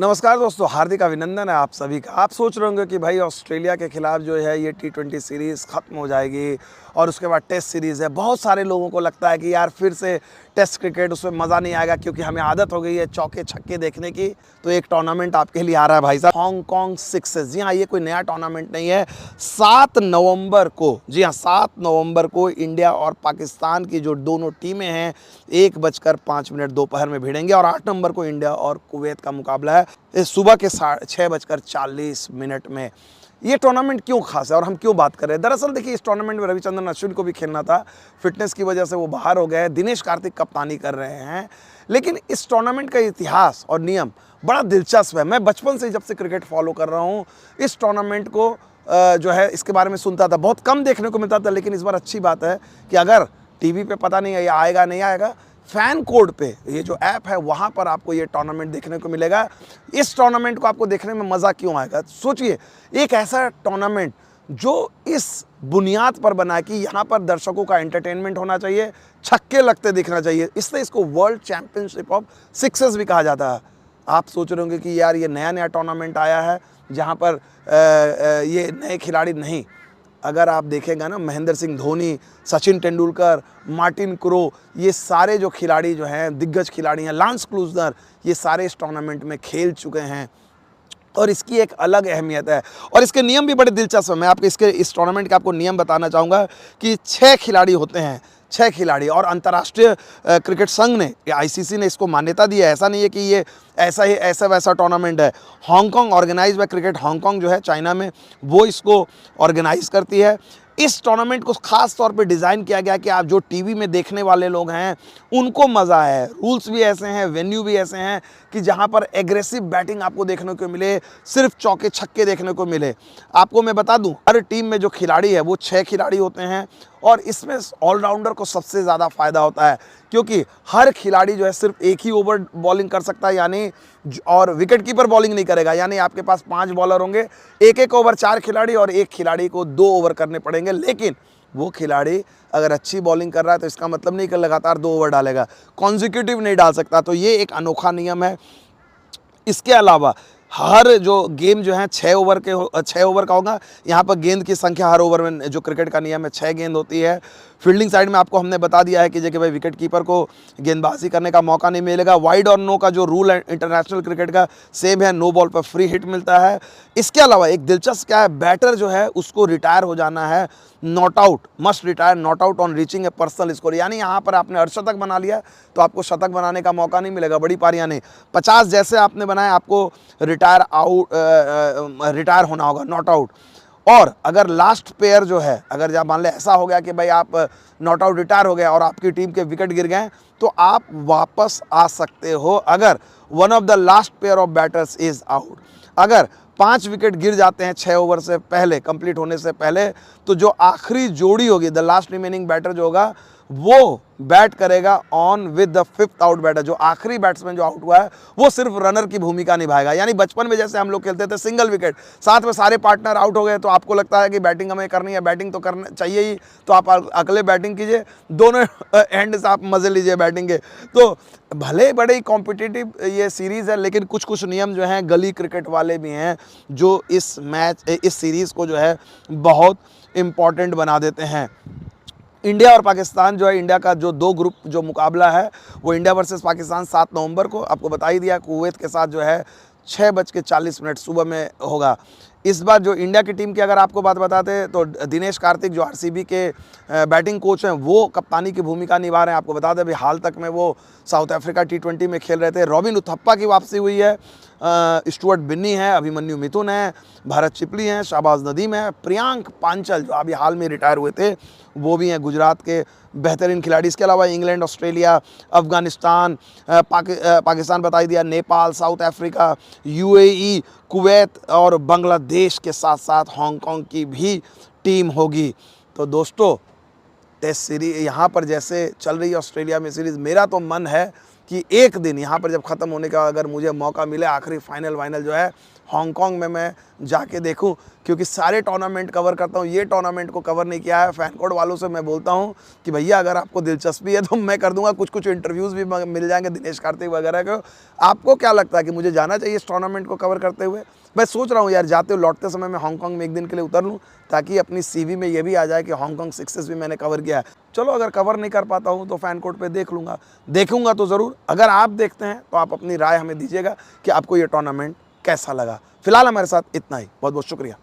नमस्कार दोस्तों, हार्दिक अभिनंदन है आप सभी का। आप सोच रहे होंगे कि भाई ऑस्ट्रेलिया के खिलाफ जो है ये T20 सीरीज़ ख़त्म हो जाएगी और उसके बाद टेस्ट सीरीज़ है। बहुत सारे लोगों को लगता है कि यार फिर से टेस्ट क्रिकेट, उसमें मज़ा नहीं आएगा क्योंकि हमें आदत हो गई है चौके छक्के देखने की। तो एक टूर्नामेंट आपके लिए आ रहा है भाई साहब, हांगकांग सिक्सेस। जी हाँ, ये कोई नया टूर्नामेंट नहीं है। 7 नवंबर को, जी हाँ 7 नवंबर को इंडिया और पाकिस्तान की जो दोनों टीमें हैं 1:05 दोपहर में भिड़ेंगे और 8 नवंबर को इंडिया और कुवैत का मुकाबला है इस सुबह के 6:40 में। ये टूर्नामेंट क्यों खास है और हम क्यों बात कर रहे हैं? दरअसल देखिए, इस टूर्नामेंट में रविचंद्रन अश्विन को भी खेलना था, फिटनेस की वजह से वो बाहर हो गए। दिनेश कार्तिक कप्तानी कर रहे हैं, लेकिन इस टूर्नामेंट का इतिहास और नियम बड़ा दिलचस्प है। मैं बचपन से जब से क्रिकेट फॉलो कर रहा हूँ, इस टूर्नामेंट को जो है इसके बारे में सुनता था, बहुत कम देखने को मिलता था। लेकिन इस बार अच्छी बात है कि अगर टीवी पे पता नहीं है ये आएगा नहीं आएगा, फैन कोड पे ये जो ऐप है वहाँ पर आपको ये टूर्नामेंट देखने को मिलेगा। इस टूर्नामेंट को आपको देखने में मज़ा क्यों आएगा? सोचिए, एक ऐसा टूर्नामेंट जो इस बुनियाद पर बना है कि यहाँ पर दर्शकों का एंटरटेनमेंट होना चाहिए, छक्के लगते दिखना चाहिए, इसलिए इसको वर्ल्ड चैंपियनशिप ऑफ सिक्सेस भी कहा जाता है। आप सोच रहे होंगे कि यार ये नया टूर्नामेंट आया है जहाँ पर ये नए खिलाड़ी नहीं। अगर आप देखेंगे ना, महेंद्र सिंह धोनी, सचिन तेंदुलकर, मार्टिन क्रो, ये सारे जो खिलाड़ी जो हैं, दिग्गज खिलाड़ी हैं, लांस क्लूजनर, ये सारे इस टूर्नामेंट में खेल चुके हैं और इसकी एक अलग अहमियत है। और इसके नियम भी बड़े दिलचस्प हैं। मैं आपके इस टूर्नामेंट के आपको नियम बताना चाहूँगा कि 6 खिलाड़ी होते हैं, 6 खिलाड़ी। और अंतर्राष्ट्रीय क्रिकेट संघ ने, आईसीसी ने इसको मान्यता दी है। ऐसा नहीं है कि ये ऐसा वैसा टूर्नामेंट है। Hong Kong organise by cricket Hong Kong जो है चाइना में, वो इसको ऑर्गेनाइज करती है। इस टूर्नामेंट को खास तौर पे डिज़ाइन किया गया कि आप जो टीवी में देखने वाले लोग हैं उनको मज़ा है। रूल्स भी ऐसे हैं, वेन्यू भी ऐसे हैं कि जहां पर एग्रेसिव बैटिंग आपको देखने को मिले, सिर्फ चौके छक्के देखने को मिले। आपको मैं बता दूं, हर टीम में जो खिलाड़ी है वो 6 खिलाड़ी होते हैं और इसमें ऑलराउंडर को सबसे ज़्यादा फ़ायदा होता है क्योंकि हर खिलाड़ी जो है सिर्फ एक ही ओवर बॉलिंग कर सकता है, यानी और विकेट कीपर बॉलिंग नहीं करेगा। यानी आपके पास 5 बॉलर होंगे, एक ओवर 4 खिलाड़ी और एक खिलाड़ी को 2 ओवर करने पड़ेंगे। लेकिन वो खिलाड़ी अगर अच्छी बॉलिंग कर रहा है तो इसका मतलब नहीं कि लगातार 2 ओवर डालेगा, कॉन्जिक्यूटिव नहीं डाल सकता। तो ये एक अनोखा नियम है। इसके अलावा हर जो गेम जो है 6 ओवर का होगा। यहाँ पर गेंद की संख्या हर ओवर में, जो क्रिकेट का नियम है, 6 गेंद होती है। फील्डिंग साइड में आपको हमने बता दिया है कि जैसे भाई विकेट कीपर को गेंदबाजी करने का मौका नहीं मिलेगा। वाइड और नो का जो रूल है इंटरनेशनल क्रिकेट का सेम है, नो बॉल पर फ्री हिट मिलता है। इसके अलावा एक दिलचस्प क्या है, बैटर जो है उसको रिटायर हो जाना है, not out, must retire not out on reaching A personal score. यानी यहाँ पर आपने अर्धशतक बना लिया तो आपको शतक बनाने का मौका नहीं मिलेगा, बड़ी पारियां नहीं। 50 जैसे आपने बनाए आपको रिटायर होना होगा, नॉट आउट। और अगर लास्ट पेयर जो है, अगर जब मान ले ऐसा हो गया कि भाई आप नॉट आउट रिटायर हो गए और आपकी टीम के विकेट गिर गए, तो आप वापस आ सकते हो अगर one of the last pair of batters is out. अगर 5 विकेट गिर जाते हैं 6 ओवर से पहले, कंप्लीट होने से पहले, तो जो आखिरी जोड़ी होगी, द लास्ट रिमेनिंग बैटर जो होगा, वो बैट करेगा on with the 5th out batter. जो आखिरी बैट्समैन जो आउट हुआ है वो सिर्फ रनर की भूमिका निभाएगा। यानी बचपन में जैसे हम लोग खेलते थे सिंगल विकेट, साथ में सारे पार्टनर आउट हो गए तो आपको लगता है कि बैटिंग हमें करनी है, बैटिंग तो करना चाहिए ही, तो आप अकेले बैटिंग कीजिए, दोनों एंड से आप मजे लीजिए बैटिंग के। तो भले बड़े ही कॉम्पिटिटिव ये सीरीज़ है, लेकिन कुछ नियम जो हैं गली क्रिकेट वाले भी हैं जो इस सीरीज़ को जो है बहुत इम्पॉर्टेंट बना देते हैं। इंडिया और पाकिस्तान जो है, इंडिया का जो 2 ग्रुप जो मुकाबला है वो इंडिया वर्सेस पाकिस्तान 7 नवंबर को, आपको बता ही दिया। कुवैत के साथ जो है 6:40 सुबह में होगा। इस बार जो इंडिया की टीम की अगर आपको बात बताते हैं तो दिनेश कार्तिक जो आरसीबी के बैटिंग कोच हैं वो कप्तानी की भूमिका निभा रहे हैं। आपको बता दें अभी हाल तक में वो साउथ अफ्रीका T20 में खेल रहे थे। रॉबिन उथप्पा की वापसी हुई है, स्टुअर्ट बिन्नी है, अभिमन्यु मिथुन है, भारत चिपली हैं, शाहबाज नदीम है, प्रियांक पांचल जो अभी हाल में रिटायर हुए थे वो भी हैं, गुजरात के बेहतरीन खिलाड़ी। इसके अलावा इंग्लैंड, ऑस्ट्रेलिया, अफगानिस्तान, पाकिस्तान बता ही दिया, Nepal, south Africa, UAE, Kuwait और बांग्लादेश के साथ साथ हांगकांग की भी टीम होगी। तो दोस्तों, टेस्ट सीरीज यहाँ पर जैसे चल रही है ऑस्ट्रेलिया में सीरीज़, मेरा तो मन है कि एक दिन यहाँ पर जब ख़त्म होने का अगर मुझे मौका मिले, आखिरी फाइनल वाइनल जो है हांगकांग में मैं जाके देखूं, क्योंकि सारे टूर्नामेंट कवर करता हूं, ये टूर्नामेंट को कवर नहीं किया है। फैन कोड वालों से मैं बोलता हूं कि भैया अगर आपको दिलचस्पी है तो मैं कर दूंगा, कुछ कुछ इंटरव्यूज़ भी मिल जाएंगे दिनेश कार्तिक वगैरह को। आपको क्या लगता है कि मुझे जाना चाहिए इस टूर्नामेंट को कवर करते हुए? मैं सोच रहा हूँ यार, जाते हुए लौटते समय मैं हांगकांग में एक दिन के लिए उतर लूँ, ताकि अपनी सीवी में ये भी आ जाए कि हांगकांग 6 भी मैंने कवर किया है। चलो अगर कवर नहीं कर पाता हूँ तो फैन कोड पे देख लूँगा, देखूंगा तो ज़रूर। अगर आप देखते हैं तो आप अपनी राय हमें दीजिएगा कि आपको ये टूर्नामेंट कैसा लगा। फिलहाल हमारे साथ इतना ही, बहुत बहुत शुक्रिया।